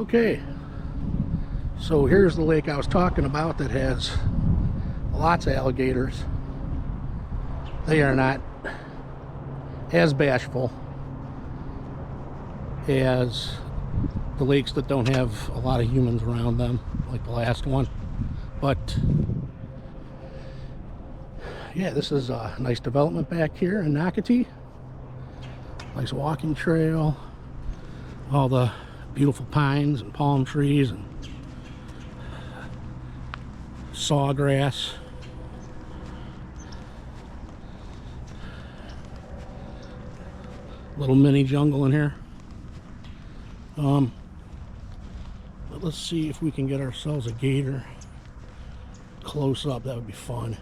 Okay, so here's the lake I was talking about that has lots of alligators. They are not as bashful as the lakes that don't have a lot of humans around them, like the last one. But yeah, this is a nice development back here in Nocatee. Nice walking trail, all the beautiful pines and palm trees and sawgrass. Little mini jungle in here. But let's see if we can get ourselves a gator close up. That would be fun.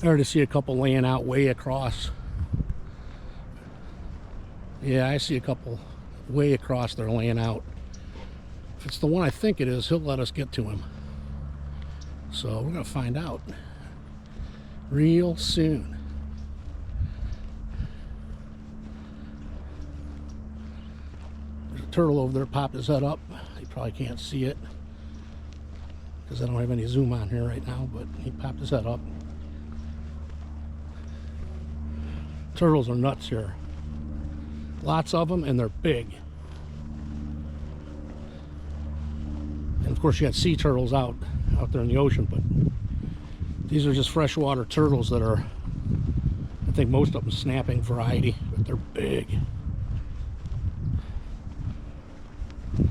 I already see a couple laying out way across. Yeah, I see a couple way across there laying out. If it's the one I think it is, he'll let us get to him. So we're gonna find out real soon. There's a turtle over there, popped his head up. You probably can't see it because I don't have any zoom on here right now, but he popped his head up. Turtles are nuts here. Lots of them, and they're big. And of course you got sea turtles out there in the ocean, but these are just freshwater turtles that are, I think most of them snapping variety, but they're big.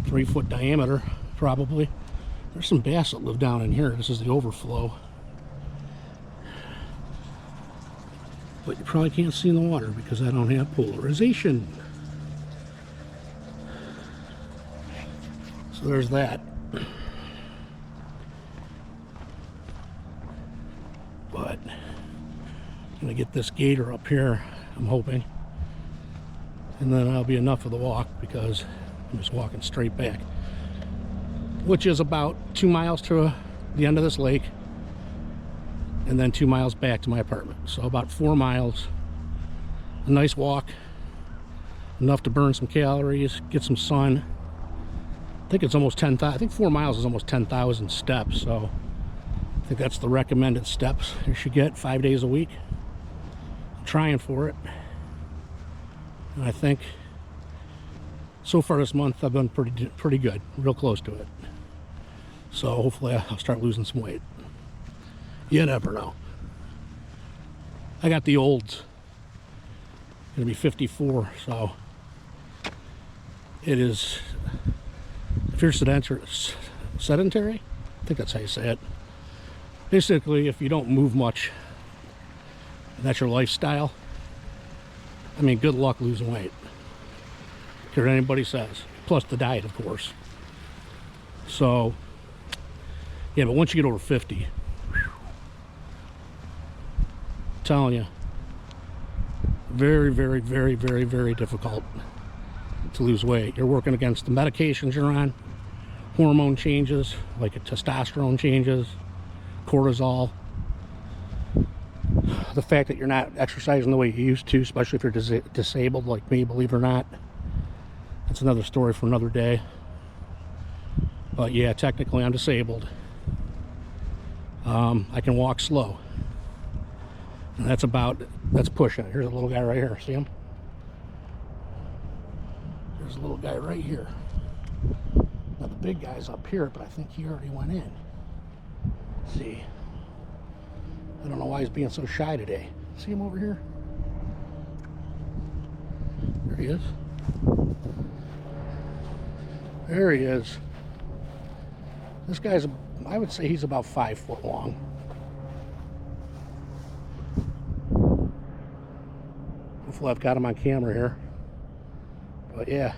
3-foot diameter, probably. There's some bass that live down in here. This is the overflow. But you probably can't see in the water because I don't have polarization. So there's that. But I'm gonna get this gator up here, I'm hoping. And then that'll be enough of the walk because I'm just walking straight back. Which is about 2 miles to the end of this lake. And then 2 miles back to my apartment. So about 4 miles. A nice walk. Enough to burn some calories, get some sun. I think it's almost 10,000. I think 4 miles is almost 10,000 steps. So I think that's the recommended steps you should get 5 days a week. I'm trying for it. And I think so far this month I've been pretty good. Real close to it. So hopefully I'll start losing some weight. You never know. I got the olds. Gonna be 54, so it is. If you're sedentary, I think that's how you say it. Basically, if you don't move much, that's your lifestyle. I mean, good luck losing weight. Care what anybody says. Plus the diet, of course. So, yeah, but once you get over 50. Telling you, very, very, very, very, very difficult to lose weight. You're working against the medications you're on, hormone changes like testosterone changes, cortisol, the fact that you're not exercising the way you used to, especially if you're disabled like me, believe it or not. That's another story for another day. But yeah, technically I'm disabled. I can walk slow. And that's pushing it. Here's a little guy right here. See him? There's a little guy right here. Now the big guy's up here, but I think he already went in. Let's see. I don't know why he's being so shy today. See him over here? There he is. There he is. This guy's, I would say he's about 5 foot long. Hopefully I've got him on camera here. But yeah,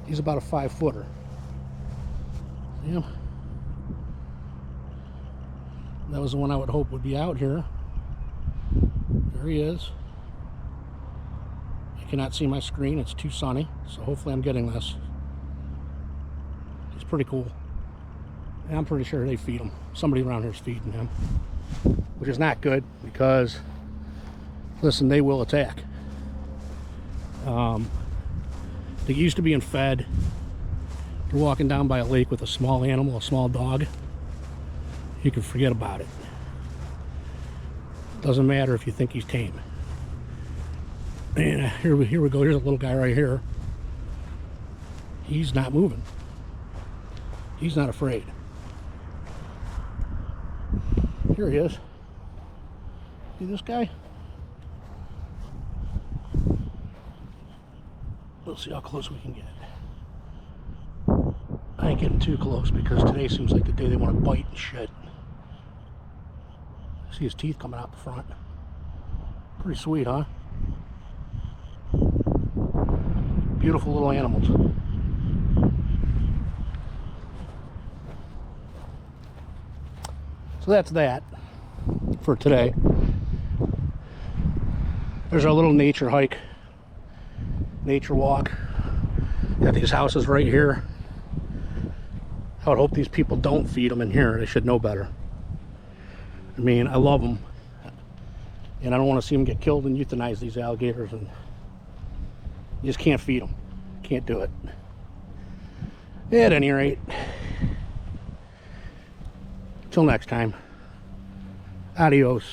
he's about a 5-footer. See him? That was the one I would hope would be out here. There he is. I cannot see my screen, it's too sunny, so hopefully I'm getting this. He's pretty cool. And I'm pretty sure they feed him. Somebody around here is feeding him. which is not good because, listen, they will attack. They used to being fed. You're walking down by a lake with a small animal, a small dog, you can forget about it. Doesn't matter if you think he's tame. And here we go. Here's a little guy right here. He's not moving. He's not afraid. Here he is. See this guy? Let's see how close we can get. I ain't getting too close because today seems like the day they want to bite and shit. See his teeth coming out the front. Pretty sweet, huh? Beautiful little animals. So that's that for today. There's our little nature hike, nature walk. Got these houses right here. I would hope these people don't feed them in here. They should know better. I mean, I love them, and I don't want to see them get killed and euthanize, these alligators, and you just can't feed them. Can't do it. At any rate, till next time, adios.